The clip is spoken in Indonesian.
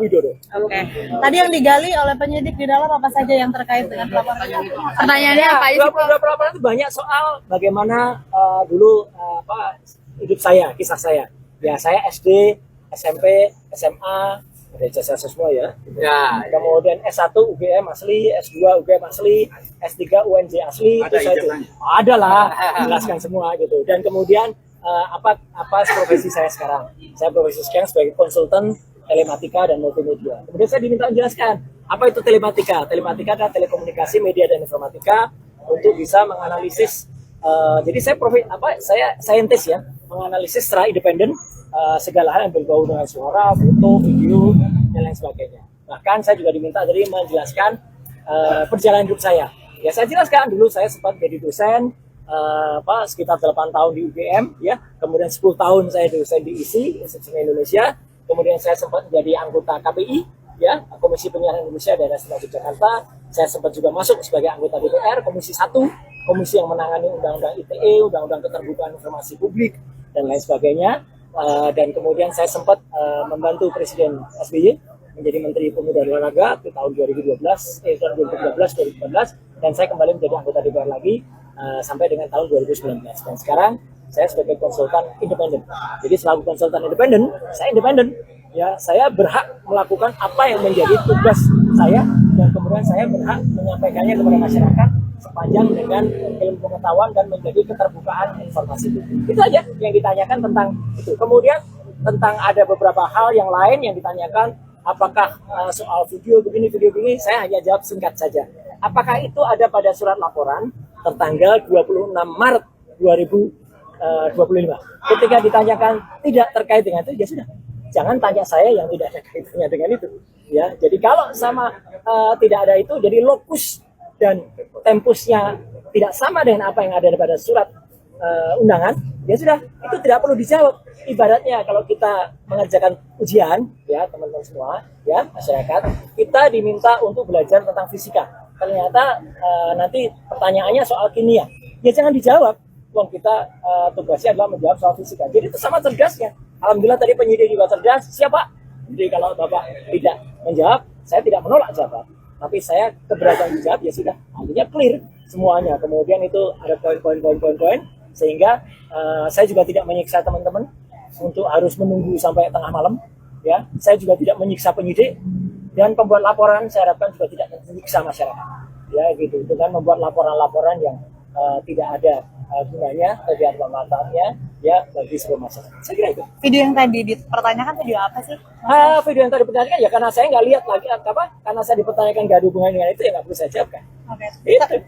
Widodo. Oke. Tadi yang digali oleh penyidik di dalam apa saja yang terkait dengan pelaporan? Pertanyaannya apa aja sih, Pak? Beberapa laporan itu banyak soal bagaimana dulu hidup saya, kisah saya. Ya, saya SD, SMP, SMA, ada jasa semua ya. Ya. Kemudian S1 UGM asli, S2 UGM asli, S3 UNJ asli. Ada ijazahnya? Ada lah, jelaskan semua gitu. Dan kemudian apa profesi saya sekarang? Saya profesi sekarang sebagai konsultan telematika dan multimedia. Kemudian saya diminta menjelaskan apa itu telematika. Telematika adalah telekomunikasi, media dan informatika untuk bisa menganalisis. Jadi saya saintis ya, menganalisis secara independen segala hal yang berbau dengan suara, foto, video, dan lain sebagainya. Bahkan saya juga diminta dari menjelaskan perjalanan hidup saya. Ya saya jelaskan dulu saya sempat jadi dosen sekitar 8 tahun di UGM, ya. Kemudian 10 tahun saya dosen di ISI, Institut Indonesia. Kemudian saya sempat menjadi anggota KPI, ya, Komisi Penyiaran Indonesia Daerah Istimewa Yogyakarta. Saya sempat juga masuk sebagai anggota DPR, Komisi 1, komisi yang menangani Undang-Undang ITE, Undang-Undang Keterbukaan Informasi Publik, dan lain sebagainya. Dan kemudian saya sempat membantu Presiden SBY menjadi Menteri Pemuda dan Olahraga di tahun 2013, dan saya kembali menjadi anggota DPR lagi sampai dengan tahun 2019. Dan sekarang saya sebagai konsultan independen. Jadi selaku konsultan independen, saya independen. Ya, saya berhak melakukan apa yang menjadi tugas saya, dan kemudian saya berhak menyampaikannya kepada masyarakat sepanjang dengan ilmu pengetahuan dan menjadi keterbukaan informasi. Itu aja yang ditanyakan tentang itu. Kemudian tentang ada beberapa hal yang lain yang ditanyakan, apakah soal video begini, saya hanya jawab singkat saja. Apakah itu ada pada surat laporan tertanggal 26 Maret 2025? Ketika ditanyakan tidak terkait dengan itu, ya sudah. Jangan tanya saya yang tidak ada kaitannya dengan itu. Ya, jadi kalau tidak ada itu, jadi lokus dan tempusnya tidak sama dengan apa yang ada pada surat undangan, ya sudah, itu tidak perlu dijawab. Ibaratnya kalau kita mengerjakan ujian, ya teman-teman semua, ya masyarakat, kita diminta untuk belajar tentang fisika. Ternyata nanti pertanyaannya soal kimia, ya jangan dijawab. Wong kita tugasnya adalah menjawab soal fisika. Jadi itu sama cerdasnya. Alhamdulillah tadi penyidik juga cerdas. Siapa? Jadi kalau Bapak tidak menjawab, saya tidak menolak jawab. Tapi saya keberatan dijawab, ya sudah. Artinya clear semuanya. Kemudian itu ada poin-poin, sehingga saya juga tidak menyiksa teman-teman untuk harus menunggu sampai tengah malam. Ya, saya juga tidak menyiksa penyidik, dan pembuat laporan saya harapkan juga tidak menyiksa masyarakat. Ya, gitu. Itu kan membuat laporan-laporan yang tidak ada gunanya, tidak ada manfaatnya, ya bagi seluruh masyarakat. Saya kira itu. Video yang tadi dipertanyakan video apa sih? Video yang tadi dipertanyakan ya karena saya nggak lihat lagi karena saya dipertanyakan nggak ada hubungannya dengan itu, ya nggak perlu saya jawabkan. Oke. Itu.